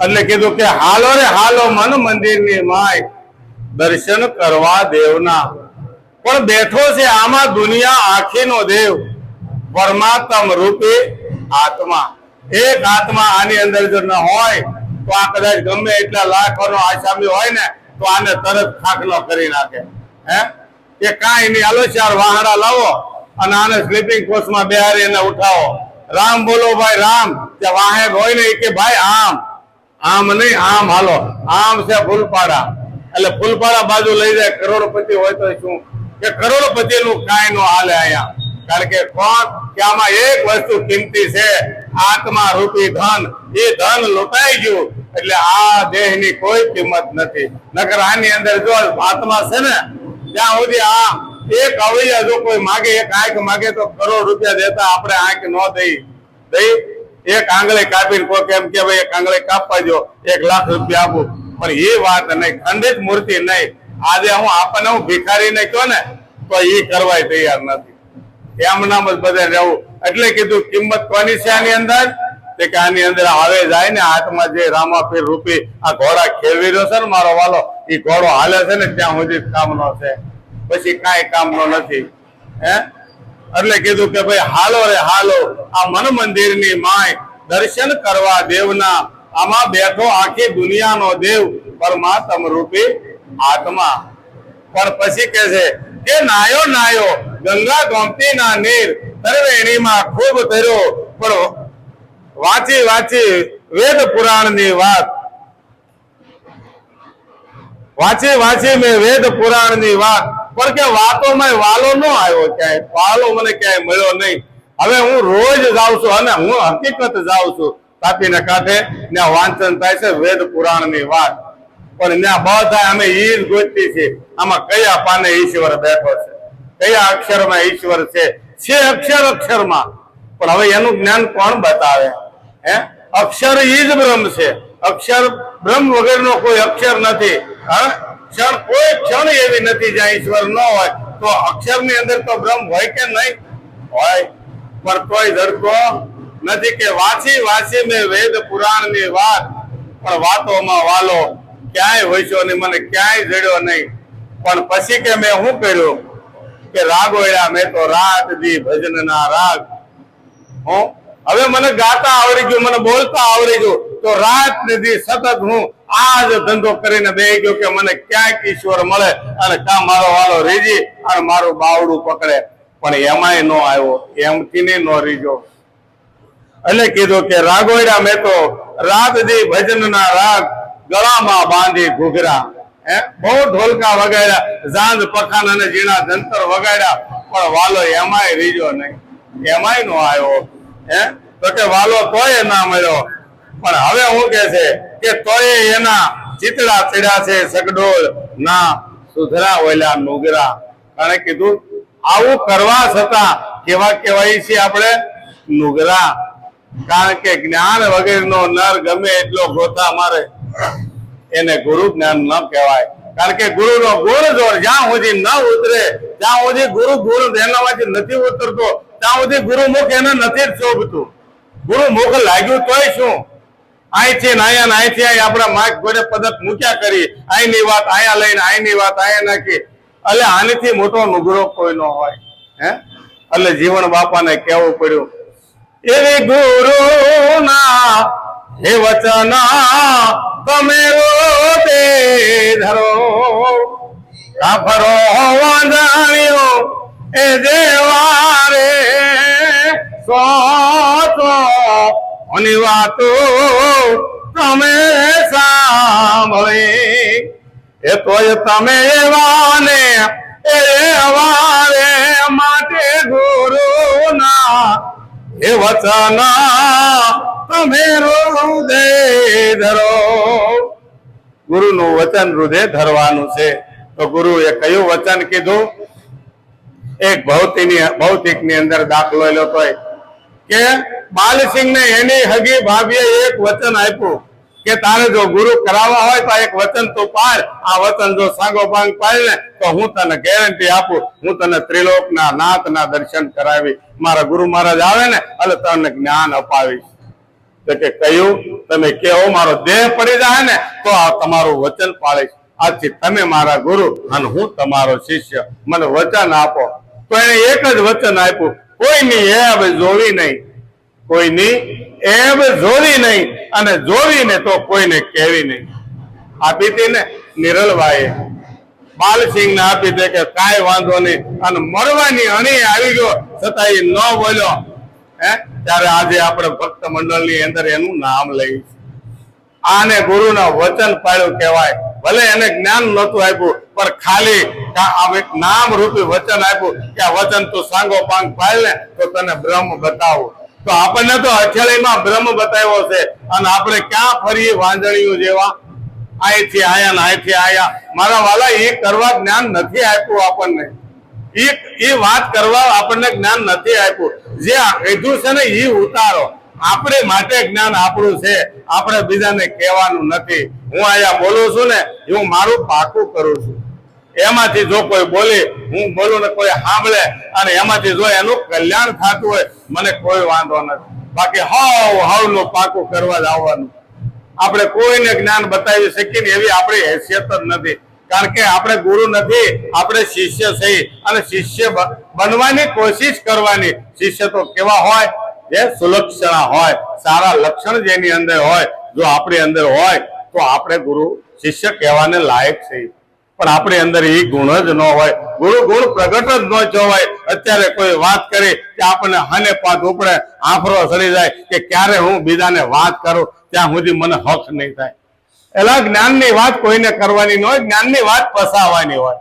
એટલે કીધું કે હાલો રે હાલો મન મંદિરની માય દર્શન કરવા દેવના. પણ બેઠો છે આમાં દુનિયા આખીનો દેવ, પરમાત્મ રૂપી આત્મા. એક આત્મા આની અંદર જો ન હોય તો આ કદાચ ગમે એટલા લાખોનો આસામી હોય ને તો આને તરત ખાખલો કરી નાખે. હે કે કાંઈ નહીં, હાલો 4 વાહડા લાવો અને આને સ્લીપિંગ કોચમાં બેહારી એને ઉઠાવો. રામ બોલો ભાઈ રામ. ત્યાં વાહેબ હોય ને કે ભાઈ આમ આમ નહીં આમ હાલો. આમ છે ફૂલપાડા, એટલે ફૂલપાડા બાજુ લઈ જાય. કરોડપતિ હોય તો શું કે કરોડપતિ નું કાંઈ નો હાલે અહીંયા. કારણ કે કોણ કે આમાં એક વસ્તુ કિંમતી છે, આત્મા રૂપી ધન. એ ધન લૂંટાઈ ગયું એટલે આ દેહ ની કોઈ કિંમત નથી. નકર આની અંદર જો આત્મા છે ને ત્યાં સુધી આ એક અવયવ જો કોઈ માગે, એક આંખ માગે તો કરોડ રૂપિયા દેતા આપણે આંખ ન દઈ એક આંગળી કાપીને કોઈ એમ કે ભાઈ એક આંગળી કાપવા જો 1 લાખ રૂપિયા આપું, પણ એ વાત નહીં. ખંડિત મૂર્તિ નહીં. આજે આપણને હું ભિખારી ને કહો ને તો એ કરવાય તૈયાર નથી. એમ નામ જ બધે રહેવું. એટલે કીધું કિંમત કોની છે આની અંદર? કે આની અંદર આવે જાય ને હાથમાં જે રામાપીર રૂપી આ ઘોડા ખેલવી રહ્યો છે ને મારો વાલો, એ ઘોડો હાલે છે ને ત્યાં સુધી કામનો છે, પછી કાંઈ કામનો નથી. હે એટલે કીધું કે ભાઈ હાલો રે હાલો આ મન મંદિરની માય દર્શન કરવા દેવના. આમાં બેઠો આખી દુનિયાનો દેવ, પરમાત્મ રૂપી આત્મા. પણ પછી કે છે કે નાયો નાયો ગંગા ગોમતી ના નીર તરવેણીમાં ખૂબ તર્યો. પણ વાંચી વાંચી વેદ પુરાણ ની વાત, વાંચી વાંચી મેં વેદ પુરાણ ની વાત, પણ કે વાતોમાં વાલો ન આવ્યો. ક્યાંય વાલો મને ક્યાંય મળ્યો નહીં. હવે હું રોજ જાઉં છું અને હું હકીકત જાઉં છું તાપીના કાંઠે, ત્યાં વાંચન થાય છે વેદ પુરાણ ની વાત. પણ ત્યાં બધા અમે ઈ જ ગોતતી છે આમાં કયા પાને ઈશ્વર બેઠો છે, કયા અક્ષરમાં ઈશ્વર છે અક્ષર અક્ષરમાં. પણ હવે એનું જ્ઞાન કોણ બતાવે? હે અક્ષર ઈ જ બ્રહ્મ છે. અક્ષર બ્રહ્મ વગરનો કોઈ અક્ષર નથી. ક્ષણ કોઈ ક્ષણ એવી નથી જ્યાં ઈશ્વર ન હોય. તો અક્ષર ની અંદર તો બ્રહ્મ હોય કે નહીં હોય? પણ તોય ધડકો નથી કે વાંચી વાંચી મેં વેદ પુરાણ ની વાત, પણ વાતોમાં વાલો ક્યાંય હોઈશો નહીં, મને ક્યાંય જડ્યો નહીં. પણ પછી કે મેં શું કર્યું કે રાગોળ્યા મેં તો રાત દી ભજન ના રાગ. હું હવે મને ગાતા આવડી ગયું, મને બોલતા આવડી ગયું, તો રાત દી સતત હું આ જ ધંધો કરીને બેહી ગયો કે મને ક્યાંક ઈશ્વર મળે અને કા મારો વાલો રીજી અને મારું બાવડું પકડે. પણ એમાંય નો આવ્યો, એમથી નહીં નો રીજો. એટલે કીધું કે રાગોળ્યા મેં તો રાત દી ભજન ના રાગ, ગળામાં બાંધી ઘૂઘરા. બહુ ઢોલકા વગાડ્યા, ઝાંઝ પખાન અને ઝીણા જંતર વગાડ્યા, પણ વાલો એમાંય રીજો નહીં, એમાંય નો આવ્યો. તો કે વાલો તોય ના મળ્યો. પણ હવે હું કે છે કે તોય એના ચિતડા ચડ્યા છે સગડોળ ના સુધરા ઓલા નુગરા. કારણ કીધું આવું કરવા છતાં કેવા કહેવાય છે આપણે? નુગરા. કારણ કે જ્ઞાન વગરનો નર ગમે એટલો ગોતા મારે એને ગુરુ જ્ઞાન ન કહેવાય. કારણ કે ગુરુ નો ગુણ જોર જ્યાં સુધી ન ઉતરે, જ્યાં સુધી ગુરુ ગુણ એનામાંથી નથી ઉતરતો, ત્યાં સુધી ગુરુમુખ એને નથી જ શોભતું. ગુરુમુખ લાગ્યું તોય શું? અહીંથી નાયા ને અહીંથી અહીં આપણા માર્ગ ઘોડે પદક મૂક્યા કરી, અહીંની વાત અહીંયા લઈને અહીંની વાત અહીંયા નાખી. એટલે આનીથી મોટો નુગરો કોઈ ન હોય. એટલે જીવન બાપાને કહેવું પડ્યું એવી ગુરુ ના હે વચના તમે રોતે ધરો. કાફરો વાંધાણ્યો એ દેવારે સોચો ની વાતો તમે સાંભળી. એ તોય તમે એવાને એ વારે માટે ગુરુ ના એ વચના તમે હૃદય ધરો. ગુરુ નું વચન હૃદય ધરવાનું છે. તો ગુરુ એ કયું વચન કીધું? એક ભૌતિક ની અંદર દાખલો લો તો કે બાલસિંહ ને એની હગી ભાભીએ એક વચન આપ્યું કે તારે જો ગુરુ કરાવવા હોય તો એક વચન તું પાડ. આ વચન જો સાંગો ભાંગ પાડ ને તો હું તને ગેરંટી આપું, હું તને ત્રિલોક ના નાથ ના દર્શન કરાવી. મારા ગુરુ મહારાજ આવે ને એટલે તને જ્ઞાન અપાવીશ. તો કે કહ્યું, તમે કેવો મારો દેહ પડી જાય ને તો આ તમારું વચન પાળીશ. આથી તમે મારા ગુરુ અને હું તમારો શિષ્ય, મને વચન આપો. તો એને એક જ વચન આપ્યું, કોઈની એબ જોવી નહીં, કોઈની એબ જોવી નહીં, અને જોવીને તો કોઈને કહેવી નહીં. આપી હતી ને નિરલભાઈએ, બાલસિંહ ને આપી દે કે કાંઈ વાંધો નહીં, અને મળવાની અણી આવી ગયો છતાં એ ન બોલ્યો. ત્યારે આજે આપણે ભક્ત મંડળની અંદર એનું નામ લઈએ. આને ગુરુના વચન પાળ્યું કહેવાય. ભલે એને જ્ઞાન નહોતું આપ્યું, પણ ખાલી નામ રૂપી વચન આપ્યું કે આ વચન તું સાંગો પાંગ પાળ ને તો તને બ્રહ્મ બતાવું. તો આપણને તો અઠેળીમાં બ્રહ્મ બતાવ્યો છે, અને આપણે ક્યાં ફરીએ વાંજણીઓ જેવા, અહીંથી આયા ને અહીંથી આયા. મારા વાલા એ કરવા જ્ઞાન નથી આપ્યું આપણને, એ વાત કરવા આપણને જ્ઞાન નથી આપ્યું. જે કીધું છે ને એ ઉતારો. આપણે માટે જ્ઞાન આપણું છે, આપણે બીજાને કહેવાનું નથી. હું અહીંયા બોલું છું ને હું મારું પાકું કરું છું. એમાંથી જો કોઈ બોલે, હું બોલું ને કોઈ સાંભળે, અને એમાંથી જો એનું કલ્યાણ થતું હોય, મને કોઈ વાંધો નથી. બાકી હાવ નું પાકું કરવા જ આવવાનું. આપણે કોઈને જ્ઞાન બતાવી શકીએ ને એવી આપણી હેસિયત જ નથી. કારણ કે આપણે ગુરુ નથી, આપણે શિષ્ય છીએ, અને શિષ્ય બનવાની કોશિશ કરવાની. શિષ્ય તો કેવા હોય? જે સુલક્ષણા હોય, સારા લક્ષણ જેની અંદર હોય, જો આપણી અંદર હોય તો આપણે ગુરુ શિષ્ય કહેવાને લાયક છે. પણ આપણી અંદર એ ગુણ જ ન હોય, ગુરુ ગુણ પ્રગટ જ ન જોવાય. અત્યારે કોઈ વાત કરે કે આપણને હાને પાત ઉપડે, આંફરો સડી જાય કે ક્યારે હું બીજાને વાત કરું, ત્યાં સુધી મને હક નહીં થાય. એટલે જ્ઞાનની વાત કોઈને કરવાની ન હોય, જ્ઞાનની વાત પસાવવાની હોય.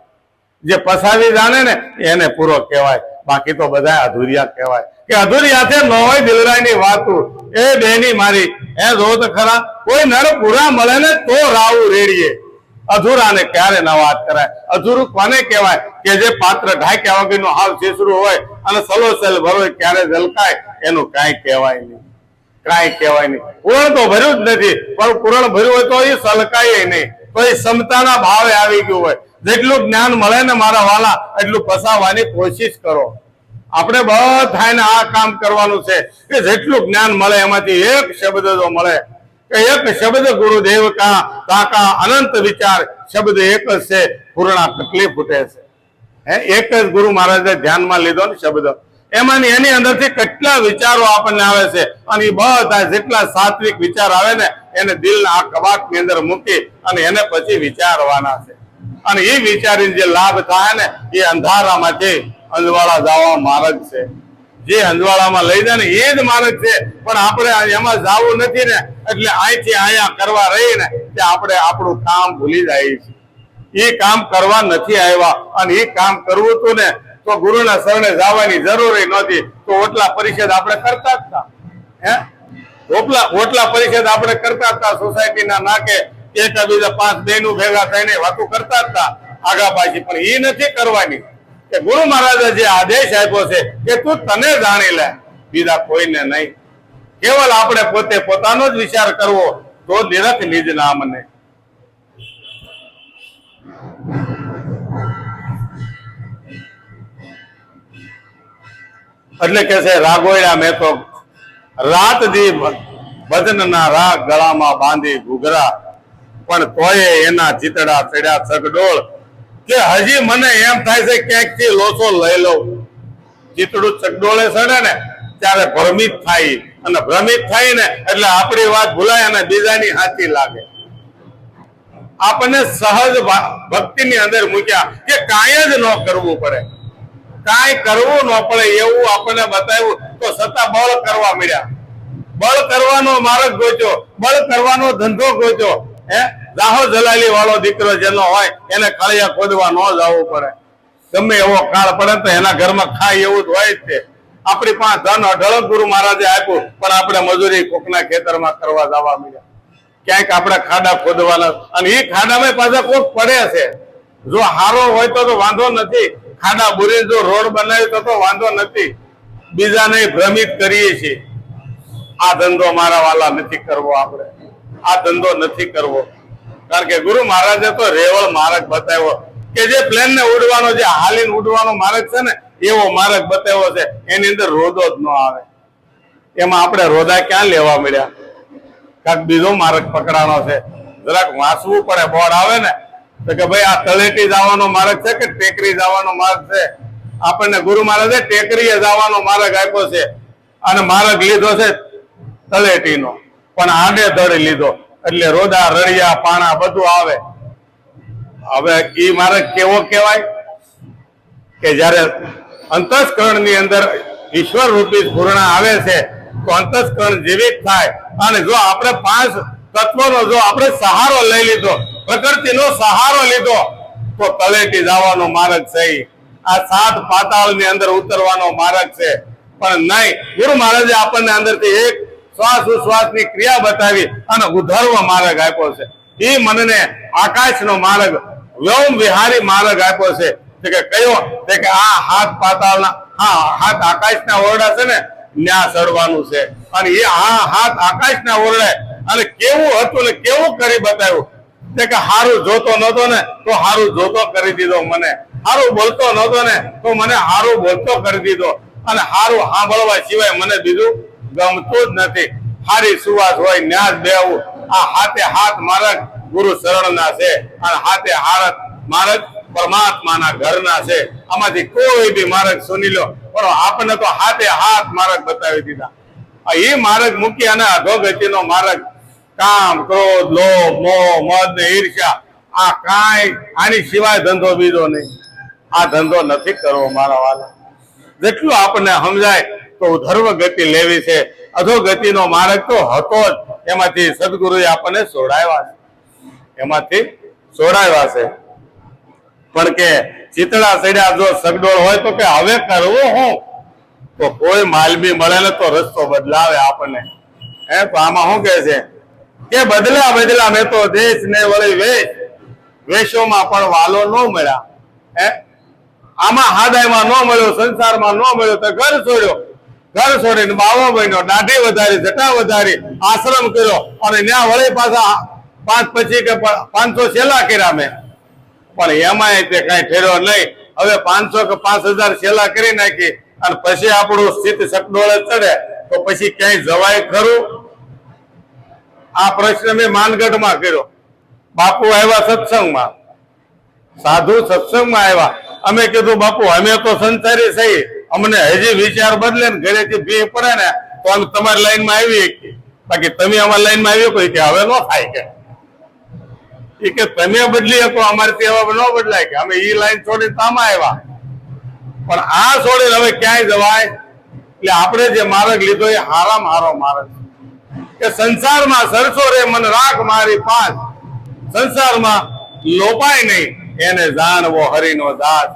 જે પસાવી જાણે ને એને પૂરો કહેવાય. બાકી તો બધા અધૂરિયા કહેવાય. કે અધૂરિયા છે ન હોય દિલરાયની વાતો. એ બેની મારી જો તો ખરા, કોઈ નર પૂરા મળે ને તો રાવું રેડીએ. અધૂરાને ક્યારે ના વાત કરાય. અધૂરું કોને કહેવાય? કે જે પાત્ર ઢાંક્યા વગરનું હાવ શીસરું હોય અને સલોસલ ભરો ક્યારે ઝલકાય, એનું કાંઈ કહેવાય નહીં, કાંઈ કહેવાય નહીં. પૂરણ તો ભર્યું જ નથી, પણ પૂરણ ભર્યું હોય તો એ સલકાય નહીં, તો એ ક્ષમતાના ભાવે આવી ગયું હોય. જેટલું જ્ઞાન મળે ને મારા વાલા, એટલું પસાવવાની કોશિશ કરો. આપણે બધાને આ કામ કરવાનું છે કે જેટલું જ્ઞાન મળે એમાંથી એક શબ્દ જો મળે, એક શબ્દ ગુરુદેવ કા તાકા અનંત વિચાર, શબ્દ એક જ છે, પૂર્ણા કેટલી ફૂટે છે. એક જ ગુરુ મહારાજે ધ્યાનમાં લીધો ને શબ્દ, એમાંની એની અંદરથી કેટલા વિચારો આપણને આવે છે, અને એ બધા જેટલા સાત્વિક વિચાર આવે ને એને દિલના આ કબાટની અંદર મૂકી અને એને પછી વિચારવાના છે. અને એ વિચારીને જે લાભ થાય ને એ અંધારામાંથી અંજવાળા જવા માર્ગ છે. જે અંજવાળામાં લઈ જાય ને એ જ માર્ગ છે. પણ આપણે એમાં જવું નથી ને, એટલે અહીંથી અહીંયા કરવા રહી ને તે આપણે આપણું કામ ભૂલી જાય છે. એ કામ કરવા નથી આવ્યા, અને એ કામ કરવું હતું ને તો ગુરુના શરણે જવાની જરૂરી નહોતી. તો ઓટલા પરિષદ આપણે કરતા જ હતા. ઓટલા પરિષદ આપણે કરતા હતા, સોસાયટીના નાકે એકબીજા 5 બહેનો ભેગા થઈને વાતો કરતા હતા આગા પાછી. પણ એ નથી કરવાની. કે ગુરુ મહારાજે જે આદેશ આપ્યો છે કે તું તને જાણી લે, બીજા કોઈને નહીં. કેવલ આપણે પોતે પોતાનો જ વિચાર કરવો, તો નિરખ નિજ નામને. એટલે કે છે રાગોળ્યા મેં તો રાત દી ભજનના રાગ ગળામાં બાંધી ઘૂઘરા, પણ તોય એના ચીતડા ચડ્યા ચગડોળ. કે હજી મને એમ થાય છે ક્યાંક થી લોસો લઈ લઉં. ચીતડું ચગડોળે ચડે ને ત્યારે ભ્રમિત થાય, અને ભ્રમિત થાય ને એટલે આપણી વાત ભૂલાય અને બીજાની હાથી લાગે. આપણને સહજ ભક્તિની અંદર મૂક્યા કે કાંઈ જ ન કરવું પડે, કાંઈ કરવું ન પડે એવું આપણને બતાવ્યું. તો છતાં બળ કરવા મળ્યા. બળ કરવાનો માર્ગ ગોચ્યો, બળ કરવાનો ધંધો ગોચ્યો. જાહો જલાલી વાળો દીકરો જેનો હોય એને કળિયા ખોદવા ન જવું પડે. ગમે એવો કાળ પડે તો એના ઘરમાં ખાય એવું જ હોય જ તે. આપણી પાસે ધન અઢળક ગુરુ મહારાજે આપ્યું, પણ આપણે મજૂરી કોકના ખેતરમાં કરવા જવા મળ્યા. ક્યાંક આપણે ખાડા ખોદવાના, અને એ ખાડામાં પાછા કોક પડે છે. જો હારો હોય તો વાંધો નથી, ખાડા બુરી જો રોડ બનાવી તો વાંધો નથી. બીજાને ભ્રમિત કરીએ છીએ. આ ધંધો મારા વાલા નથી કરવો, આપણે આ ધંધો નથી કરવો. કારણ કે ગુરુ મહારાજે તો રેવળ માર્ગ બતાવ્યો કે જે પ્લેન ને ઉડવાનો, જે હાલીને ઉડવાનો માર્ગ છે ને એવો માર્ગ બતાવ્યો છે. એની અંદર રોદો જ ન આવે. એમાં આપણે રોદા ક્યાં લેવા મળ્યા? કાંક બીજો માર્ગ પકડાનો છે, જરાક વાંચવું પડે. બોર્ડ આવે ને તો કે ભાઈ આ તળેટી જવાનો માર્ગ છે કે ટેકરી જવાનો માર્ગ છે. આપણને ગુરુ મહારાજે ટેકરીએ જવાનો માર્ગ આપ્યો છે અને માર્ગ લીધો છે તળેટીનો, પણ આડે ધડ લીધો, એટલે રોદા રળિયા પાણા બધું આવે. હવે ઈ માર્ગ કેવો કહેવાય કે જયારે અંતસ્કરણ ની અંદર ઈશ્વર રૂપી પૂર્ણ આવે છે તો અંતસ્કરણ જીવિત થાય. અને જો આપણે 5 તત્વોનો જો આપણે સહારો લઈ લીધો, પ્રકૃતિનો સહારો લીધો, તો તળેટી જવાનો માર્ગ છે. આ 7 પાતાળ ની અંદર ઉતરવાનો માર્ગ છે. પણ નહીં, ગુરુ મહારાજે આપણને અંદરથી એક શ્વાસ ઉશ્વાસની ક્રિયા બતાવી અને ઉધર્વ માર્ગ આપ્યો છે. એ મનને આકાશનો માર્ગ, વ્યોમ વિહારી માર્ગ આપ્યો છે. કે કયો કે આ હાથ પાતાળના, હાથ આકાશના ઓરડા છે ને ન્યા ચડવાનું છે. અને એ આ હાથ આકાશના ઓરડે અને કેવું હતું ને કેવું કરી બતાવ્યું કે હારું જોતો નતો ને તો હારું જોતો કરી દીધો, મને હારું બોલતો નતો ને તો મને હારું બોલતો કરી દીધો, અને હારું સાંભળવા સિવાય મને બીજું ગમતું જ નથી. હારી સુવાસ હોય ન્યાજ બેવું. આ હાથે હાથ માર્ગ ગુરુ શરણના છે અને હાથે હાથ માર્ગ પરમાત્માના ઘરના છે. આમાંથી કોઈ બી માર્ગ સુની લો, પણ આપણને તો હાથે હાથ માર્ગ બતાવી દીધા. એ માર્ગ મૂકી અને અધોગતિનો માર્ગ, કામ ક્રોધ લોભ મોહ મદ ને ઈર્ષ્યા, આ કાંઈ આની સિવાય ધંધો બીજો નહીં. આ ધંધો નથી કરવો મારા વાલા. જેટલું આપણને સમજાય તો ધર્મ ગતિ લેવી છે. અધોગતિનો માર્ગ તો હતો જ, એમાંથી સદગુરુએ આપણને છોડાવ્યા છે, એમાંથી છોડાવ્યા છે. પણ કે ચિતડા ચડ્યા જો સગડોળ હોય તો કે હવે કરવું હું, તો કોઈ માલબી મળે ને તો રસ્તો બદલાવે આપણને. તો આમાં શું કહે છે કે બદલા બદલા મેં તો દેશ ને વળી વેશ, વેશોમાં પણ વાલો ન મળ્યા. આમાં હાદાયમાં ન મળ્યો, સંસારમાં ન મળ્યો તો ઘર છોડ્યો, ઘર છોડીને બાવો બન્યો, દાઢી વધારી, જટા વધારી, આશ્રમ કર્યો, અને ત્યાં વળી પાછા 5 પછી કે 500 છેલ્લા કર્યા મેં. પણ એમાં તે કઈ ઠેરો નહીં. હવે 500 કે 5000 છેલ્લા કરી નાખી અને પછી આપણું સ્થિત સકડોળે ચડે તો પછી ક્યાંય જવાય ખરું? આ પ્રશ્ન મેં માનગઢમાં કર્યો. બાપુ આવ્યા સત્સંગમાં, સાધુ સત્સંગમાં આવ્યા. અમે કીધું બાપુ અમે તો સંસારી થઈ, અમને હજી વિચાર બદલે ને ઘરેથી ભી પડે ને તો અમે તમારી લાઈનમાં આવી, બાકી તમે અમારી લાઈનમાં આવી કોઈ કે હવે ન થાય કે તમે બદલી શકો, અમારી એવા ન બદલાય કે અમે ઈ લાઈન છોડીને આમાં આવ્યા. પણ આ છોડીને હવે ક્યાંય જવાય? એટલે આપણે જે માર્ગ લીધો એ હારામાં હારો માર્ગ કે સંસારમાં સરસો રે મન રાખ મારી પાસ, સંસારમાં લોપાય નહીં એને જાણવો હરિનો દાસ.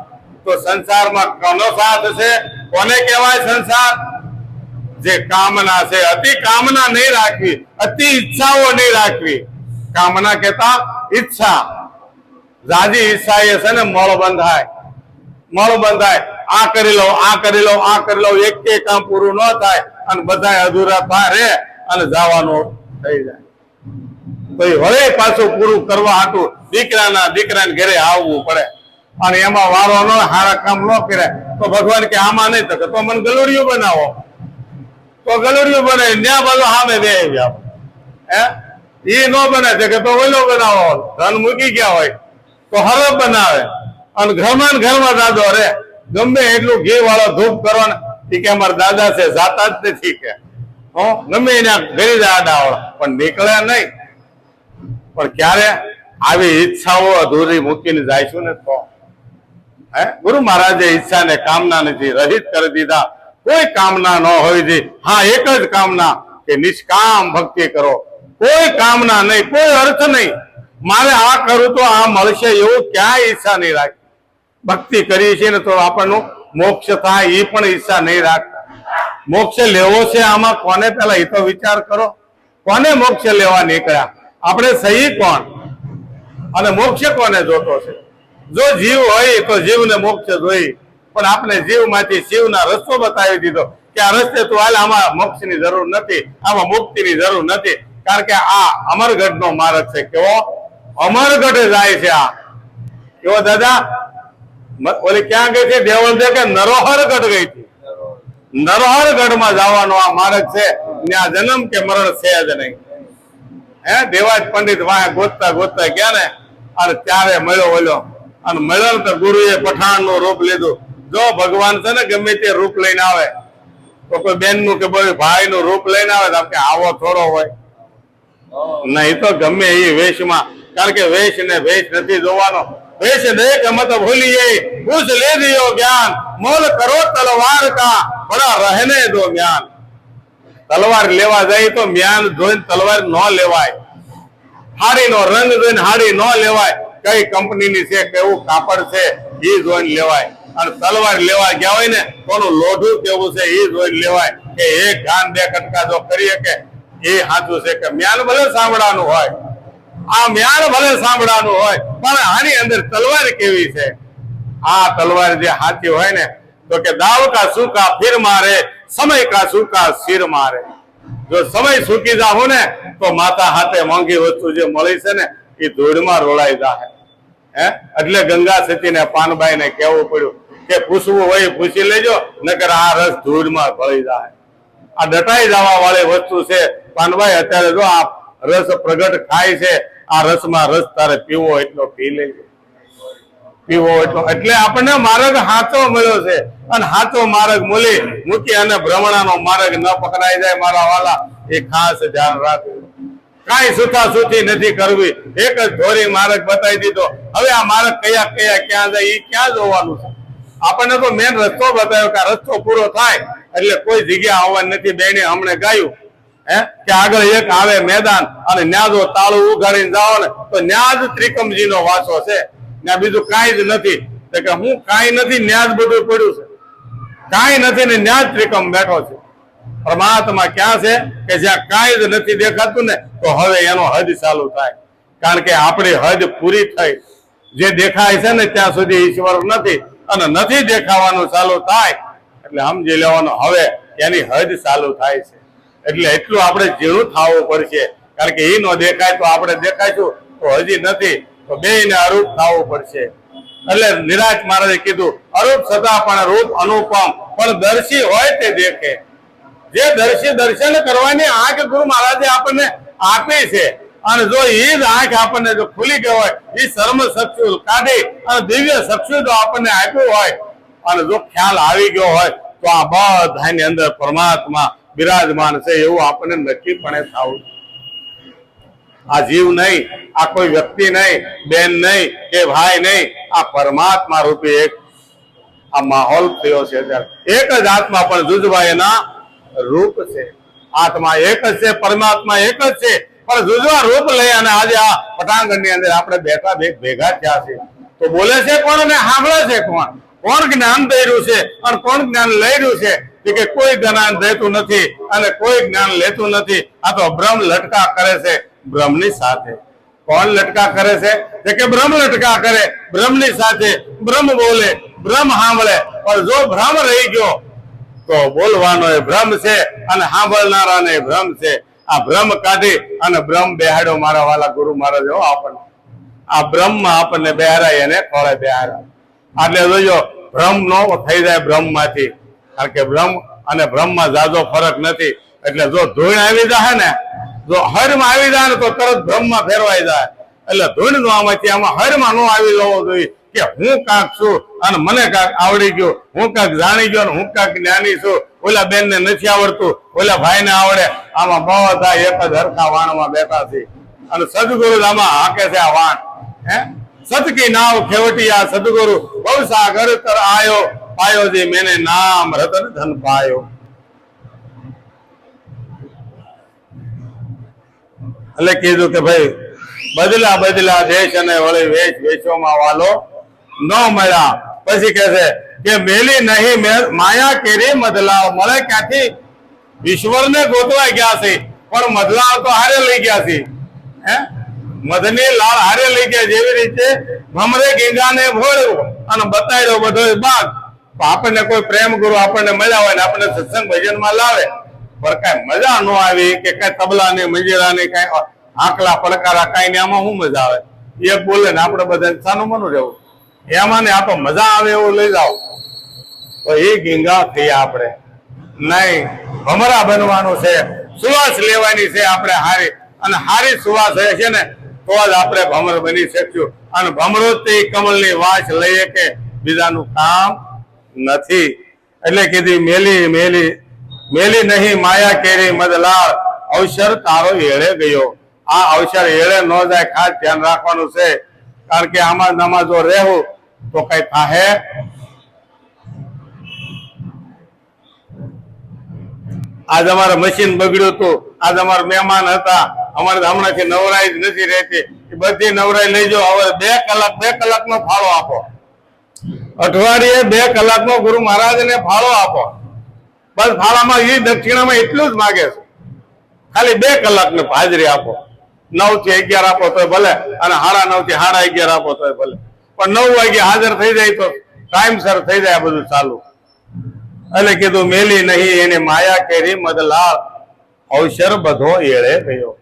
તો સંસારમાં કોનો સાથ છે? કોને કહેવાય સંસાર? જે કામના છે. અતિ કામના નહીં રાખવી, અતિ ઈચ્છાઓ નહીં રાખવી. કામના કેતા ઈચ્છા, જાજી ઈચ્છા એ છે ને મળ બંધાય, મળ બંધાય. આ કરી લો, આ કરી લો, આ કરી લો, એક કામ પૂરું ન થાય અને બધા અધૂરા થાય અને જવાનું થઈ જાય. તો હવે પાછું પૂરું કરવા હાટું દીકરાને ઘરે આવવું પડે. અને એમાં વારો ન સારા કામ ન કરે તો ભગવાન કે આમાં નહીં તો મને ગલુડિયું બનાવો, તો ગલુડિયું બને ત્યાં બાજુ સામે બે આવ્યા. એ ન બને છે કે તો ઓલો બનાવો, ધન મૂકી ગયા હોય તો હરફ બનાવે અને ઘરમાં દાદો રે ગમે એટલું ઘી વાળો ધૂપ કરવાનો કે અમારા દાદા છે જાતા જ નથી કે ગમે એના ઘરે આડા વાળા પણ નીકળ્યા નહીં. પણ ક્યારે આવી ઈચ્છાઓ અધૂરી મૂકીને જઈશું ને તો ગુરુ મહારાજે ઈચ્છાને કામના નથી રહિત કરી દીધા. કોઈ કામના ન હોય છે. હા, એક જ કામના કે નિષ્કામ ભક્તિ કરો. કોઈ કામના નહીં, કોઈ અર્થ નહીં. મારે આ કરું તો આ મળશે એવું ક્યાંય ઈચ્છા નહીં રાખી. ભક્તિ કરીએ છીએ ને તો આપણનું મોક્ષ થાય એ પણ ઈચ્છા નહીં રાખતા. મોક્ષ લેવો છે આમાં કોને? પેલા એ તો વિચાર કરો, કોને મોક્ષ લેવા નીકળ્યા? આપણે સહી કોણ અને મોક્ષ કોને જોતો છે? જો જીવ હોય તો જીવને મોક્ષ જોઈ, પણ આપણે જીવમાંથી શિવના રસ્તો બતાવી દીધો કે આ રસ્તે તું હાલ, આમાં મોક્ષની જરૂર નથી, આમાં મુક્તિની જરૂર નથી. કારણ કે આ અમરગઢનો માર્ગ છે. કેવો અમરગઢ જાય છે? આ કેવો દાદા? ઓલી ક્યાં ગઈ છે? દેવળદે કે નરોહરગઢ ગઈ હતી. નરોહરગઢમાં જવાનો આ માર્ગ છે. ત્યાં જન્મ કે મરણ છે જ નહીં. દેવાજ પંડિત વાહ ગોતતા ગોતતા ગયા ને અને ત્યારે મળ્યો ઓલો અને મળ્યો તો ગુરુએ પઠાણ નું રૂપ લીધું. જો ભગવાન છે ને ગમે તે રૂપ લઈને આવે તો કોઈ બેન નું કે ભાઈ નું રૂપ લઈને આવે તો આપણે આવો થોડો હોય નહીં, તો ગમે એ વેશમાં, કારણ કે વેશ ને વેશ નથી જોવાનો. વેશ દેખ મત ભૂલી જાય પૂછ લે દિયો જ્ઞાન મોલ કરો તલવાર કા બડા રહેને દો જ્ઞાન. તલવાર લેવા જાય તો મ્યાન જોઈને તલવાર ન લેવાય, હાડીનો રંગ જોઈને હાડી ન લેવાય, કઈ કંપનીની છે કેવું કાપડ છે એ જોઈને લેવાય. અને તલવાર લેવા ગયા હોય ને કોનું લોઢું કેવું છે એ જોઈને લેવાય કે એક ગાન બે કટકા જો કરીએ કે એ સાચું છે કે મ્યાન ભલે સાંભળવાનું હોય, આ મ્યાન ભલે સાંભળવાનું હોય પણ આની અંદર તલવાર કેવી છે. આ તલવાર જે સાચી હોય ને તો કે દાવ કા સૂકા ફીર મારે સમય કા સૂકા સિર મારે. જો સમય સૂકી જાહો ને તો માતા હાથે મોંઘી વસ્તુ જે મળી છે ને એ ધૂળમાં રોળાઈ જાય. એટલે ગંગા સતીને પાનબાઈ ને કહેવું પડ્યું કે પૂછવું હોય પૂછી લેજો નકર આ રસ ધૂળમાં ભળી જાય. આ દટાઈ જવા વાળી વસ્તુ છે પાનબાઈ. અત્યારે જો આ રસ પ્રગટ થાય છે, આ રસમાં રસ તારે પીવો એટલો પી લેજો, પીવો એટલો. એટલે આપણને માર્ગ હાચો મળ્યો છે અને હાચો માર્ગ મૂકી અને ભ્રમણાનો માર્ગ ન પકડાઈ જાય મારા વાલા, એ ખાસ ધ્યાન રાખવું. કાંઈ સુથાસુથી નથી કરવી, એક જ ધોરી માર્ગ બતાવી દીધો. હવે આ માર્ગ કયા કયા ક્યાં જાય એ ક્યાં જોવાનું છે. આપણને તો મેન રસ્તો બતાવ્યો કે આ રસ્તો પૂરો થાય એટલે કોઈ જગ્યા આવવાની નથી. બેને હમણે ગાયું કે આગળ એક આવે મેદાન અને ન્યા જો તાળું ઉઘાડીને જાઓ ને તો ન્યા જ ત્રિકમજી નો વાસો છે, ત્યાં બીજું કાંઈ જ નથી. કે હું કાંઈ નથી, ન્યા જ બધું પડ્યું છે, કાંઈ નથી ને ન્યા જ ત્રિકમ બેઠો છે. પરમાત્મા ક્યાં છે કે જ્યાં કાંઈ જ નથી દેખાતું ને તો હવે એનો હદ ચાલુ થાય. કારણ કે આપણી હદ પૂરી થઈ, જે દેખાય છે ને ત્યાં સુધી ઈશ્વર નથી અને નથી દેખાવાનું ચાલુ થાય એટલે સમજી લેવાનું હવે એની હદ ચાલુ થાય છે. એટલે એટલું આપણે ઝીણું થવું પડશે, કારણ કે એ નો દેખાય તો આપણે દેખાઈશું, તો હજી નથી તો બેયને અરૂપ થવું પડશે. એટલે નિરાજ મહારાજે કીધું અરૂપ છતાં પણ રૂપ અનુપમ, પણ દર્શી હોય તે દેખે. જે દર્શન કરવાની આંખ ગુરુ મહારાજે આપણને આપી છે અને જો એ જ આંખ આપણને જો ખુલી ગઈ હોય, એ સર્મ ચક્ષુ કાઢી અને દિવ્ય ચક્ષુ જો આપણને આપ્યું હોય અને જો ખ્યાલ આવી ગયો હોય તો આ બધાની અંદર પરમાત્મા બિરાજમાન છે એવું આપણને નક્કીપણે થવું. આ જીવ નહીં, આ કોઈ વ્યક્તિ નહીં, બેન નહીં કે ભાઈ નહીં, આ પરમાત્મા રૂપી એક આ માહોલ થયો છે. એક જ આત્મા પણ જુજવા એના રૂપ છે. આત્મા એક જ છે, પરમાત્મા એક જ છે, પણ જુજવા રૂપ લઈ અને આજે આ પટાંગણ ની અંદર આપણે બેઠા ભેગા થયા છે. તો બોલે છે કોણ અને સાંભળે છે કોણ? કોણ જ્ઞાન દઈ રહ્યું છે અને કોણ જ્ઞાન લઈ રહ્યું છે? કે કોઈ જ્ઞાન દેતું નથી અને કોઈ જ્ઞાન લેતું નથી. આ તો બ્રહ્મ લટકા કરે છે બ્રહ્મની સાથે. કોણ લટકા કરે છે કે બ્રહ્મ લટકા કરે બ્રહ્મની સાથે. બ્રહ્મ બોલે, બ્રહ્મ સાંભળે, પણ જો ભ્રમ રહી ગયો તો બોલવાનો એ ભ્રમ છે અને સાંભળનારાને ભ્રમ છે. આ ભ્રમ કાઢી અને બ્રહ્મ બેહાડ્યો મારા વાલા ગુરુ મહારાજ. આપણને આ બ્રહ્મમાં આપણને બેહારાય એને ખોળે બેહારાય. એટલે જોજો ભ્રમ નો થઈ જાય બ્રહ્મ માંથી, કારણ કે બ્રહ્મ અને બ્રહ્મમાં જાજો ફરક નથી. એટલે જો ધૂળ આવી જાય ને, જો હરમાં આવી જાય ને તો તરત બ્રહ્મમાં ફેરવાઈ જાય. એટલે ધૂળ નો આમાંથી આમાં હરમાં નો આવી જવો જોઈએ કે હું કાંક છું અને મને કાંક આવડી ગયું, હું કાંક જાણી ગયો, હું કાંક જ્ઞાની છું, ઓલા બેન ને નથી આવડતું, ઓલા ભાઈ ને આવડે. આમાં બધા એક જ હરખા વાણમાં બેઠા છે અને સદગુરુ આમાં હાકે છે આ વાણ. સતકી નાવ ખેવટિયા સદગુરુ બહુ સાગર તર આયો, પાયો જી મેને નામ રતન ધન પાયો. એટલે કીધું કે ભાઈ બદલા બદલા દેશ અને વળી વેશ વેશોમાં વાલો ન મળ્યા. પછી કે છે કે મેલી નહીં માયા કેરી મદલાવ. મળે ક્યાંથી? ઈશ્વરને ગોતવા ગયા છે પણ મદલાવ તો હારે લઈ ગયા છે. મધની લાળ હારે લઈ ગયા. જેવી રીતે ભમરે ગીંગાને ભોળ્યું અને બતાવ્યો બધો બાગ. આપણને કોઈ પ્રેમ ગુરુ આપણને મળ્યા હોય ને આપણને સત્સંગ ભજન માં લાવે પણ કઈ મજા ન આવી કે કઈ તબલા ની મંજીરા ની કઈ આંકલા પડકારા કઈ ને આમાં શું મજા આવે? એક બોલે ને આપડે બધા સાનું મનું રહેવું એમાં ને આ તો મજા આવે એવું લઈ જાઓ તો એ ગીંગા થઈ. આપણે નહીં ભમરા બનવાનું છે, સુવાસ લેવાની છે આપણે હારી અને સારી સુવાસ હશે ને તો જ આપણે ભમર બની શકશું. અને ભમરોથી કમળની વાસ લઈએ કે બીજાનું કામ નથી. એટલે કીધી મેલી મેલી મેલી નહીં માયા કેરી મદલાળ, અવસર તારો એળે ગયો. આ અવસર એળે ન જાય, ખાસ ધ્યાન રાખવાનું છે. કારણ કે આમાં જો રહેવું તો કઈ થાહે. આજ અમારે મશીન બગડ્યું હતું, આજ અમારા મહેમાન હતા, અમારે હમણાંથી નવરાઈ જ નથી રહેતી. બધી નવરાઈ લઈ જાઓ. હવે 2 કલાકનો ફાળો આપો. અઠવાડિયે 2 કલાકનો ગુરુ મહારાજને ફાળો આપો. બસ ફાળામાં એ દક્ષિણામાં એટલું જ માગે છે, ખાલી 2 કલાકને હાજરી આપો. 9 થી 11 આપો તોય ભલે, અને 9:30 થી 11:30 આપો તોય ભલે, પણ 9 વાગે હાજર થઈ જાય તો ટાઈમસર થઈ જાય બધું ચાલુ. એટલે કીધું મેલી નહીં એને માયા કેરી મદલાળ, અવસર બધો એળે ગયો.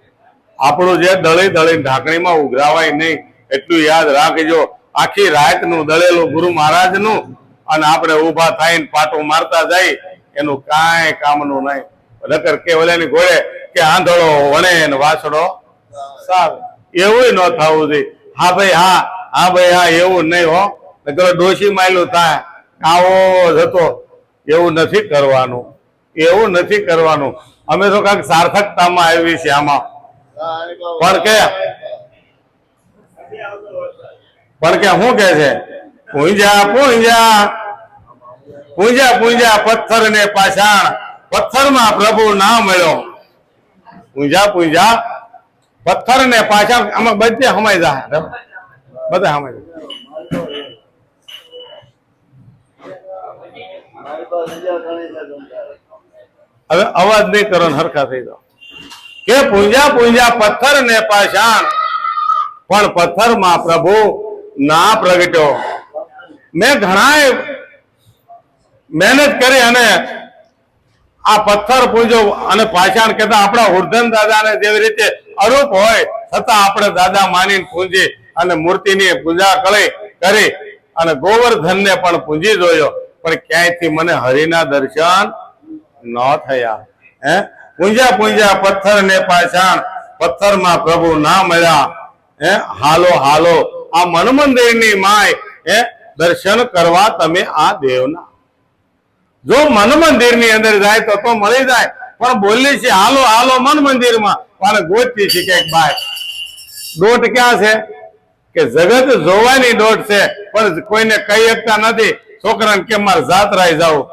આપણું જે દળી દળી ઢાંકણીમાં ઉઘરાવાય નહીં એટલું યાદ રાખજો. આખી રાતનું દળેલું ગુરુ મહારાજનું, અને આપણે ઊભા થઈને પાટું મારતા જાય એનું કાંઈ કામનું નહીં. નકર કે ઓલાની ઘોડે કે આંધળો વણે ને વાસડો સાવે, એવું ન થવું જોઈએ. હા ભાઈ હા, હા ભાઈ હા, એવું નહીં હો. નકર ડોશી માયલું થાય આવો જતો. એવું નથી કરવાનું, એવું નથી કરવાનું. અમે તો કાંઈક સાર્થકતામાં આવી છે આમાં. પણ કે શું કે છે? પૂંજા પૂંજા પૂંજા પૂંજા પથ્થર ને પાષાણ, પથ્થરમાં પ્રભુ ના મળ્યો. પૂંજા પૂંજા પથ્થર ને પાષાણ, આમાં બધે હમાઈ જાય, બધા હમાઈ જાય. હવે અવાજ નહીં કરો ને હરખા થઈ જાઓ. કે પૂંજા પૂંજા પથ્થર ને પાષાણ, પણ પથ્થરમાં પ્રભુ ના પ્રગટ્યો. મેં ઘણા મહેનત કરી અને આ પથ્થર પૂંજો અને પાષાણ કહેતા આપણા ઉર્ધન દાદાને જેવી રીતે અરૂપ હોય છતાં આપણે દાદા માનીને પૂંજી અને મૂર્તિની પૂજા કરી અને ગોવર્ધનને પણ પૂંજી જોયો, પણ ક્યાંયથી મને હરિના દર્શન ન થયા. પૂંજા પૂંજા પથ્થર ને પાષાણ, પથ્થરમાં પ્રભુ ના મળ્યા. હાલો હાલો આ મન મંદિરની માય દર્શન કરવા તમે આ દેવના. જો મન મંદિરની અંદર જાય તો મળી જાય, પણ બોલી છે હાલો હાલો મન મંદિરમાં, પણ ગોતતી છે કે બાય દોટ ક્યાં છે? કે જગત જોવાની દોટ છે, પણ કોઈને કહી શકતા નથી. છોકરાને કે મારે જાત્રાએ જવું,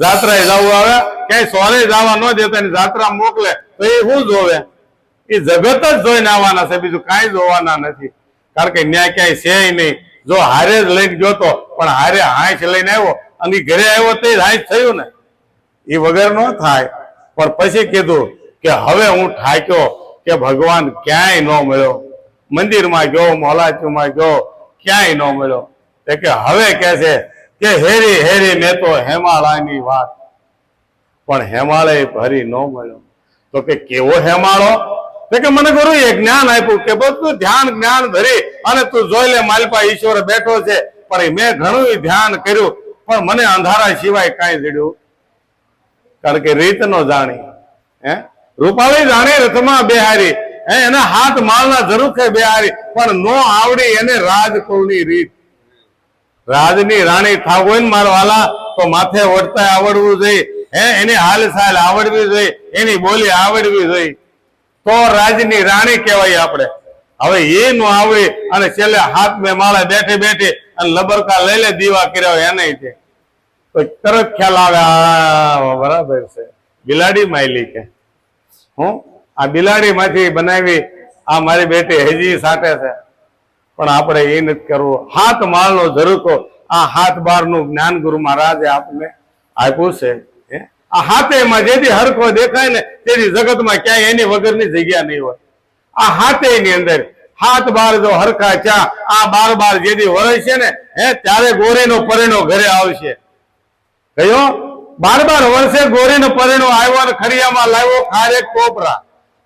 જાત્રાએ જવું, આવે ક્યાંય સોરે જવા ન દેતા જાત્રા મોકલે તો એ શું જોવે? એ જગત જ જોઈને આવવાના છે, બીજું કાંઈ જોવાના નથી. કારણ કે ન્યાય ક્યાંય છે નહીં. જો હારે જ લઈને ગયો તો, પણ હારે હાંચ લઈને આવ્યો અને ઘરે આવ્યો તે હાંચ થયું ને, એ વગર ન થાય. પણ પછી કીધું કે હવે હું ઠાક્યો કે ભગવાન ક્યાંય ન મળ્યો. મંદિરમાં ગયો, મોલાચુમાં ગયો, ક્યાંય ન મળ્યો. કે હવે કે છે કે હેરી હેરી મેં તો હેમાળાની વાત, પણ હેમાળે ભરી ન મળ્યો. તો કે કેવો હેમાળો? કે મને ગુરુ એ જ્ઞાન આપ્યું કે બધું ધ્યાન જ્ઞાન ધરી અને તું જોઈ લે માલપા ઈશ્વર બેઠો છે. પણ મેં ઘણું ધ્યાન કર્યું, પણ મને અંધારા સિવાય કાંઈ જડ્યું. કારણ કે રીત નો જાણી, રૂપાળી જાણી રથમાં બેહારી, એના હાથ માળના ઝરૂખે બેહારી, પણ નો આવડી એને રાજકુળની રીત. રાજની રાણી થાવ હોય ને મારો વાલા, તો માથે ઓઢતા આવડવું જોઈએ, એની હાલ ચાલ આવડવી જોઈએ, એની બોલી આવડવી જોઈએ, તો રાજની રાણી કહેવાય આપણે. હવે એ નો આવડી અને છેલ્લે હાથ મેં માળે બેઠે બેઠે અને લબરકા લઈ લે દીવા કર્યા એને છે, તો તરત ખ્યાલ આવે બરાબર છે બિલાડી માયલી કે હું આ બિલાડી માંથી બનાવી આ મારી બેટી હજી સાટે છે. પણ આપણે એ નથી કરવું. હાથ માળનો ઝરૂકો, આ હાથ બાર નું જ્ઞાન ગુરુ મહારાજે આપને આપ્યું છે. આ હાથેમાં જેથી હરખો દેખાય ને તેથી જગતમાં ક્યાંય એની વગરની જગ્યા નહીં હોય. આ હાથે ની અંદર હાથ બાર જો હરખા ચા આ બાર જેથી વરસ છે ને ત્યારે ગોરીનો પરેણો ઘરે આવશે. કયો 12 વર્ષે ગોરીનો પરેણો આવ્યો અને ખડિયામાં લાવ્યો ખારે કોપરા.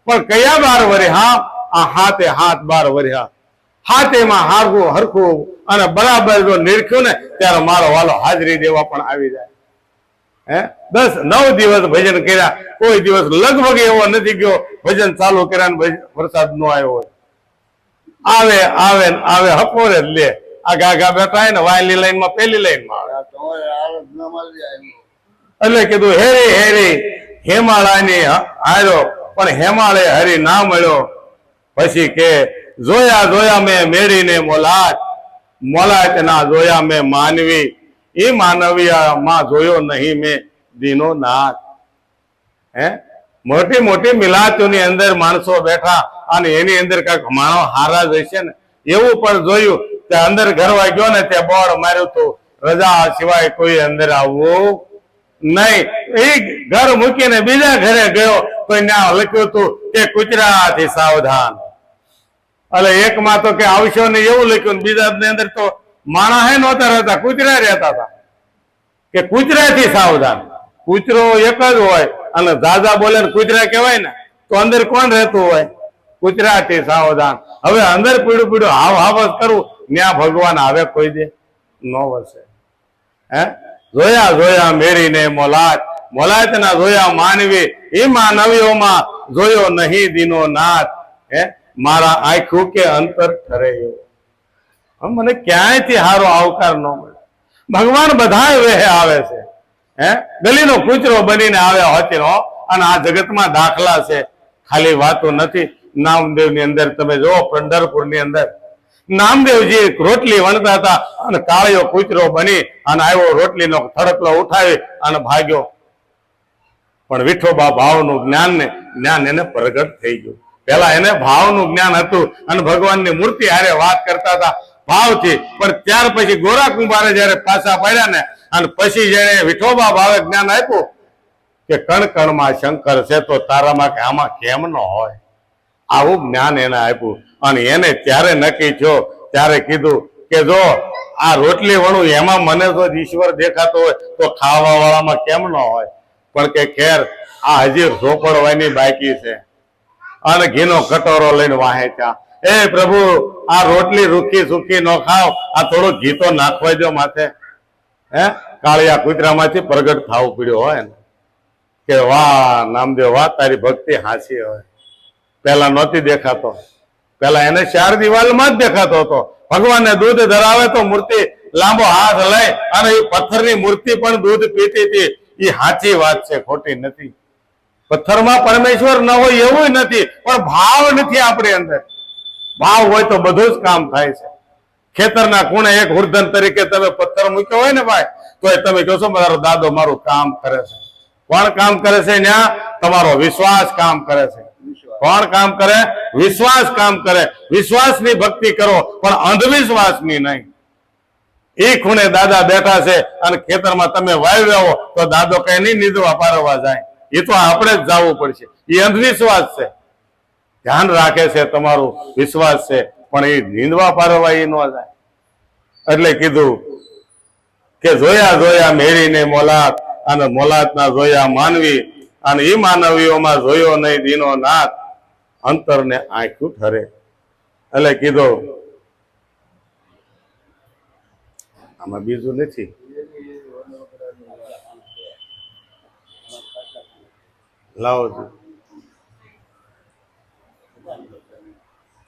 પણ કયા 12 વરે? હા આ હાથે હાથ 12 વર્યા. હાથેમાં હારવું હરખું અને બરાબર જો નિરખ્યું ને ત્યારે મારો વાલો હાજરી દેવા પણ આવી જાય. 10-9 દિવસ ભજન કર્યા, કોઈ દિવસ લગભગ એવો નથી ગયો ભજન ચાલુ કર્યા વરસાદ નો આવ્યો હોય. આવે આવે આવે હકોરે જ લે. આ ગાગા બેઠા ને વાયલી લાઈન માં પેલી લાઈન માં એટલે કીધું હેરી હેરી હેમાળાની હાર્યો પણ હેમાળે હરી ના મળ્યો. પછી કે જોયા જોયા મેં મેળીને મોલાત, મોલાત ના જોયા મેં માનવી, એ માનવીયા માં જોયો નહીં મેં દીનો નાથ. મોટી મોટી મિલાતોની અંદર માણસો બેઠા અને એની અંદર કઈક માણો હારા જ હશે ને એવું પણ જોયું. તે અંદર ઘરવા ગયો ને તે બોર્ડ માર્યું હતું રજા સિવાય કોઈ અંદર આવવું નહીં. એ ઘર મૂકીને બીજા ઘરે ગયો તો ત્યાં લખ્યું હતું કે કૂતરાથી સાવધાન. એટલે એકમાં તો કે આવશો ને એવું લખ્યું, બીજા ની અંદર તો માણસ હે નહોતા રહેતા, કૂતરા રહેતા હતા કે કૂતરાથી સાવધાન. કૂતરો એક જ હોય અને દાદા બોલે કૂતરા કહેવાય ને તો અંદર કોણ રહેતું હોય? કૂતરાથી સાવધાન. હવે અંદર પીડું પીડું હાવ હાવસ કરવું ત્યાં ભગવાન આવે કોઈ દે ન વસે. જોયા જોયા મેળીને મોલાત, મોલાત ના જોયા માનવી, એ માનવીઓમાં જોયો નહીં દીનો નાથ. મારા આંખું કે અંતર ઠરે એવો. મને ક્યાંયથી સારો આવકાર ન મળે. ભગવાન બધા વેહે આવે છે, ગલીનો કૂતરો બનીને આવ્યા હોતી અને આ જગતમાં દાખલા છે, ખાલી વાતો નથી. નામદેવ ની અંદર તમે જો પંઢરપુર ની અંદર નામદેવજી રોટલી વણતા હતા અને કાળિયો કૂતરો બની અને આવ્યો, રોટલીનો થડકલો ઉઠાવી અને ભાગ્યો. પણ વિઠોબા ભાવનું જ્ઞાન એને પ્રગટ થઈ ગયું. પેલા એને ભાવનું જ્ઞાન હતું અને ભગવાનની મૂર્તિ હારે વાત કરતા હતા ભાવથી. પણ ત્યાર પછી ગોરા કુંભારે જયારે પાછા પાડ્યા ને અને પછી જેને વિઠોબા ભાવે જ્ઞાન આપ્યું કે કણ કણમાં શંકર છે તો તારામાં કે આમાં કેમ ન હોય, આવું જ્ઞાન એને આપ્યું. અને એને ત્યારે નક્કી થયો, ત્યારે કીધું કે જો આ રોટલી વણું એમાં મને તો ઈશ્વર દેખાતો હોય તો ખાવા વાળામાં કેમ ન હોય. પણ કે ખેર આ હજી રોપડવાની બાકી છે અને ઘીનો કટોરો લઈને વાહે ત્યાં, એ પ્રભુ આ રોટલી રૂખી સુખી ન ખાવ, આ થોડું ઘી તો નાખવા દો માથે. કાળિયા કૂતરામાંથી પ્રગટ થવું પડ્યું હોય ને કે વાહ નામદેવ વાહ તારી ભક્તિ હાંસી હોય. પેલા નહોતી દેખાતો, પેલા એને 4 દિવાલમાં જ દેખાતો હતો. ભગવાનને દૂધ ધરાવે તો મૂર્તિ લાંબો હાથ લઈ અને એ પથ્થરની મૂર્તિ પણ દૂધ પીતી હતી. એ સાચી વાત છે, ખોટી નથી. પથ્થરમાં પરમેશ્વર ન હોય એવું નથી, પણ ભાવ નથી આપણી અંદર. ભાવ હોય તો બધું જ કામ થાય છે. ખેતરના ખૂણે એક હુરધન તરીકે તમે પથ્થર મૂક્યો હોય ને ભાઈ, તો તમે કહો છો મારો દાદો મારું કામ કરે છે. કોણ કામ કરે છે? ત્યાં તમારો વિશ્વાસ કામ કરે છે. કોણ કામ કરે? વિશ્વાસ કામ કરે. વિશ્વાસની ભક્તિ કરો પણ અંધવિશ્વાસની નહીં. એ ખૂણે દાદા બેઠા છે અને ખેતરમાં તમે વાવ્યા તો દાદો કઈ નહીં નીંદવા પારવા જાય, એ તો આપણે જ જવું પડશે. એ અંધવિશ્વાસ છે. ધ્યાન રાખે છે, તમારું વિશ્વાસ છે, પણ એ નીંદવા પારવા એ ન જાય. એટલે કીધું કે જોયા જોયા મેળીને મોલાત અને મોલાત ના જોયા માનવી, અને એ માનવીઓમાં જોયો નહીં દીનો નાથ, અંતરને આંખ્યું ઠરે. એટલે કીધું આમાં બીજું નથી. લાવો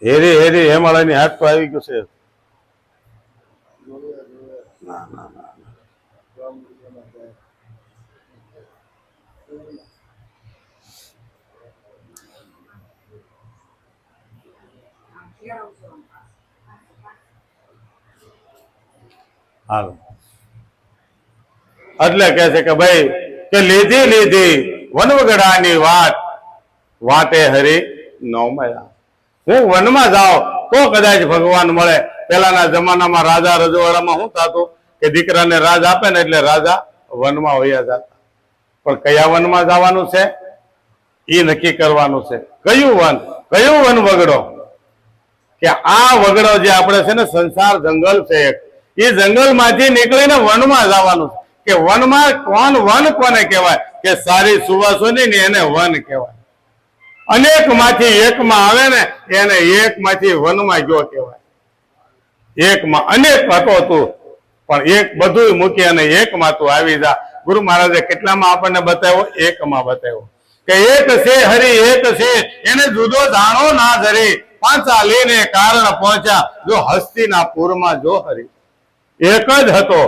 હેરી હેરી હેમાળાની હાથ તો આવી ગયું છે. ના ના ના હાલો. એટલે કે છે કે ભાઈ કે લીધી લીધી વનવગડાની વાત વાટે હરી ન મળ્યા. હું વનમાં જાઉં તો કદાચ ભગવાન મળે. પેલાના જમાનામાં રાજા રજવાડામાં શું થતું કે દીકરાને રાજ આપે ને એટલે રાજા વનમાં વયા જતા. પણ કયા વનમાં જવાનું છે એ નક્કી કરવાનું છે. કયું વન? કયું વન વગડો? કે આ વગડો જે આપણે છે ને સંસાર જંગલ છે એક, એ જંગલ માંથી નીકળીને વનમાં જવાનું છે. કે વનમાં કોણ વન કોને કહેવાય? કે સારી સુવાસોની ને એને વન કહેવાય. અનેક માંથી એકમાં આવે ને એને એક માંથી વનમાં ગયો કહેવાય. એકમાં અનેક હતો તું, પણ એક બધું મૂકી અને એકમાં તું આવી જા. ગુરુ મહારાજે કેટલામાં આપણને બતાવ્યો? એકમાં બતાવ્યો કે એક છે હરી એક છે એને જુદો જાણો ના ધરી પાંચા લઈને કારણ પહોંચ્યા જો હસ્તીના પૂરમાં જો હરી. એક જ હતો,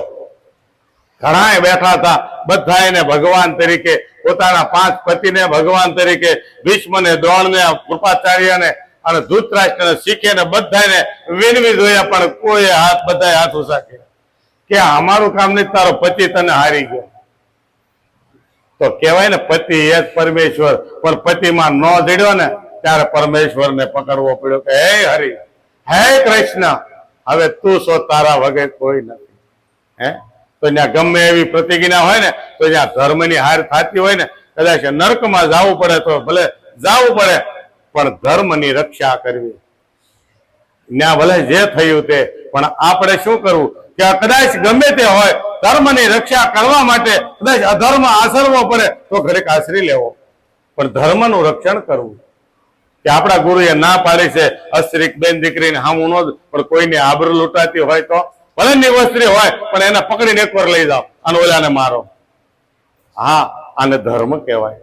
ઘણા બેઠા હતા, બધા એને ભગવાન તરીકે, પોતાના 5 પતિને ભગવાન તરીકે, ભીષ્મને, દ્રોણને, કૃપાચાર્યને અને ધૃતરાષ્ટ્રને, શીખેને બધાને વિનવી જોયા, પણ કોઈ બધાએ હાથ ઊંચા કર્યા કે અમારું કામ નહીં, તારો પતિ તને હારી ગયો. તો કહેવાય ને પતિ એ જ પરમેશ્વર, પણ પતિમાં ન જડ્યો ને ત્યારે પરમેશ્વરને પકડવો પડ્યો કે હે હરિ, હે કૃષ્ણ, હવે તું છો, તારા વગર કોઈ નથી. હે તો ત્યાં ગમે એવી પ્રતિજ્ઞા હોય ને, તો જ્યાં ધર્મની હાર થતી હોય ને, કદાચ નર્કમાં જવું પડે તો ભલે જવું પડે, પણ ધર્મની રક્ષા કરવી. ત્યાં ભલે જે થયું તે, પણ આપણે શું કરવું કે કદાચ ગમે તે હોય, ધર્મની રક્ષા કરવા માટે કદાચ અધર્મ આચરવો પડે તો ઘડીક આશરી લેવો, પણ ધર્મનું રક્ષણ કરવું. કે આપણા ગુરુએ ના પાડી છે અસ્ત્રીક બેન દીકરીને હામું નો, પણ કોઈની આબરૂ લૂંટાતી હોય તો ભલે નિવસ્ત્રી હોય પણ એને પકડીને એકવાર લઈ જાઓ અને ઓલાને મારો. હા, આને ધર્મ કહેવાય,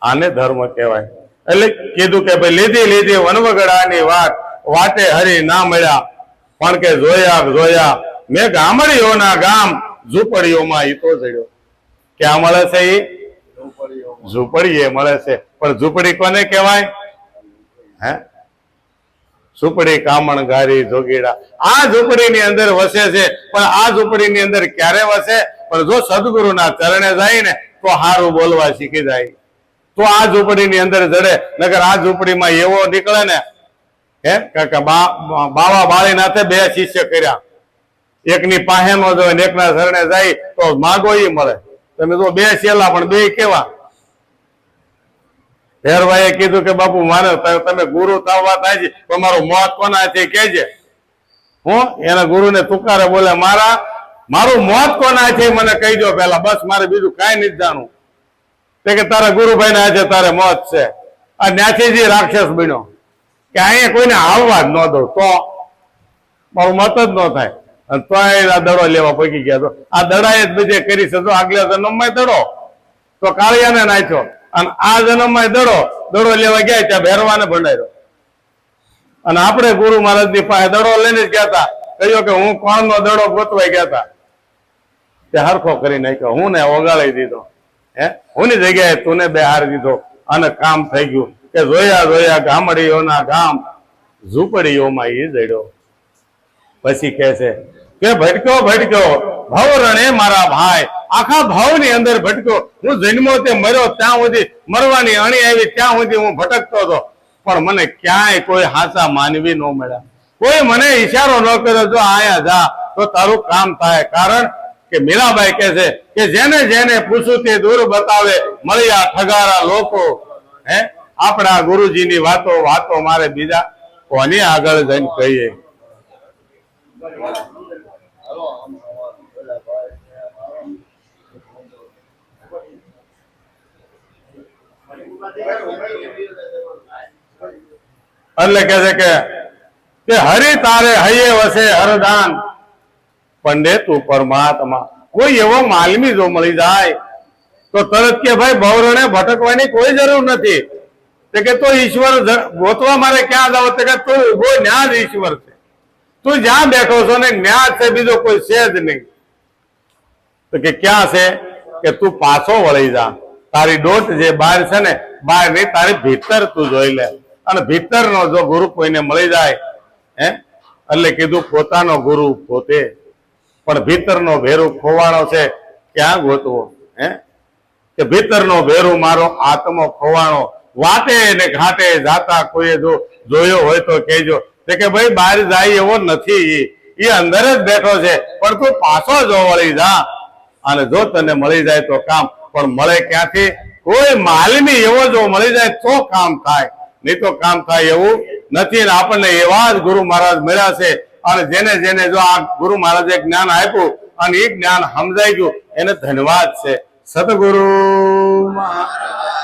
આને ધર્મ કહેવાય. એટલે કીધું કે ભાઈ લીધી વનવગડાની વાત, વાટે હરી ના મળ્યા, પણ કે જોયા મેં ગામડીઓના ગામ, ઝૂંપડીઓમાં ઈ તો જડ્યો. ક્યાં મળે છે? ઈ ઝૂંપડીએ મળે છે. પણ ઝૂંપડી કોને કહેવાય? હે, ઝૂંપડી કામણ ગારી જોગીડા, આ ઝૂંપડીની અંદર વસે છે. પણ આ ઝૂંપડીની અંદર ક્યારે વસે? પણ જો સદગુરુના ચરણે જાય ને તો હારું બોલવા શીખી જાય, તો આ ઝૂંપડીની અંદર જડે. નકર આ ઝૂંપડીમાં એવો નીકળે ને, હે કે બાવા બાળીનાથે 2 શિષ્ય કર્યા, એકની પાસે નો જોવે ને એકના શરણે જાય તો માગો ઈ મળે. તમે તો 2 શેલા, પણ 2 કેવા? ભેરભાઈએ કીધું કે બાપુ મારે તમે ગુરુ થવા થાય છે, પણ મારું મોત કોના છે કેજે. હું એના ગુરુને તુકારે બોલે, મારું મોત કોના છે મને કહી દો પેલા, બસ મારે બીજું કાંઈ નથી જાણવું. તે કે તારા ગુરુભાઈ ના છે, તારે મોત છે. આ ન્યાથી રાક્ષસ બન્યો કે અહીંયા કોઈને આવવા જ ન દો, તો મારું મત જ ન થાય. અને તો આ દડો લેવા પગી ગયા. તો આ દડાએ જ બીજે કરી છે. તો આગલા જન્મમાં દડો તો કાળિયાને નાખ્યો, અને આ જન્મમાં દડો લેવા ગયા ત્યાં ભેરવાને ભંડાર્યો. અને આપણે ગુરુ મહારાજની પાસે દડો લઈને જ ગયા હતા, કહ્યું કે હું કોણનો દડો ગોતવાઈ ગયા હતા, તે હરખો કરી નાખ્યો, હું ને ઓગાળી દીધો. હે, હુંની જગ્યાએ તું બેહારી દીધો, અને કામ થઈ ગયું. કે જોયા ગામડીઓના ગામ, ઝૂંપડીઓમાં ઈ જડ્યો. પછી કહે છે કે ભટક્યો ભવરણે મારા ભાઈ, આખા ભાવની અંદર ભટક્યો. હું જન્મો તે મર્યો ત્યાં સુધી, મરવાની અણી આવી ત્યાં સુધી હું ભટકતો હતો, પણ મને ક્યાંય કોઈ હાચા માનવી ન મળ્યા. કોઈ મને ઈશારો ન કર્યો જો આયા જા તો તારું કામ થાય. કારણ કે મીરાબાઈ કહે છે કે જેને પૂછું તે દૂર બતાવે, મળ્યા ઠગારા લોકો. હે, આપણા ગુરુજીની વાતો મારે બીજા કોની આગળ જઈને કહીએ? એટલે કે છે કે હરિ તારે હૈયે વસે હરદાન, પંડે તું પરમાત્મા. કોઈ એવો માલમી જો મળી જાય તો તરત કે ભાઈ ભવરણે ભટકવાની કોઈ જરૂર નથી. કે તો ઈશ્વર ગોતવા મારે ક્યાં જાવ? કે તું ઉભો ન્યા જ ઈશ્વર છે, તું જ્યાં બેઠો છો ને ન્યા છે, બીજો કોઈ છે જ નહીં. તો કે ક્યાં છે? કે તું પાછો વળી જા, તારી દોટ જે બહાર છે ને, બહાર નહીં, તારી ભીતર તું જોઈ લે. અને ભીતરનો જો ગુરુ કોઈને મળી જાય, હે, એટલે કીધું પોતાનો ગુરુ પોતે, પણ ભીતરનો ભેરું ખોવાણો છે, ક્યાં ગોતવો? હે, કે ભીતરનો ભેરું મારો આત્મો ખોવાણો, વાટે ને ઘાટે જાતા કોઈએ જો જોયો હોય તો કહેજો. કે ભાઈ બહાર જાય એવો નથી, એ અંદર જ બેઠો છે, પણ તું પાછો જો વળી જા, અને જો તને મળી જાય તો કામ. પણ મળે ક્યાંથી? કોઈ માલમી એવો જો મળી જાય તો કામ થાય, નહીં તો કામ થાય એવું નથી. ને આપણને એવા જ ગુરુ મહારાજ મળ્યા છે, અને જેને જો આ ગુરુ મહારાજે જ્ઞાન આપ્યું અને એ જ્ઞાન સમજાઈ ગયું, એને ધન્યવાદ છે. સદગુરુ મહારાજ.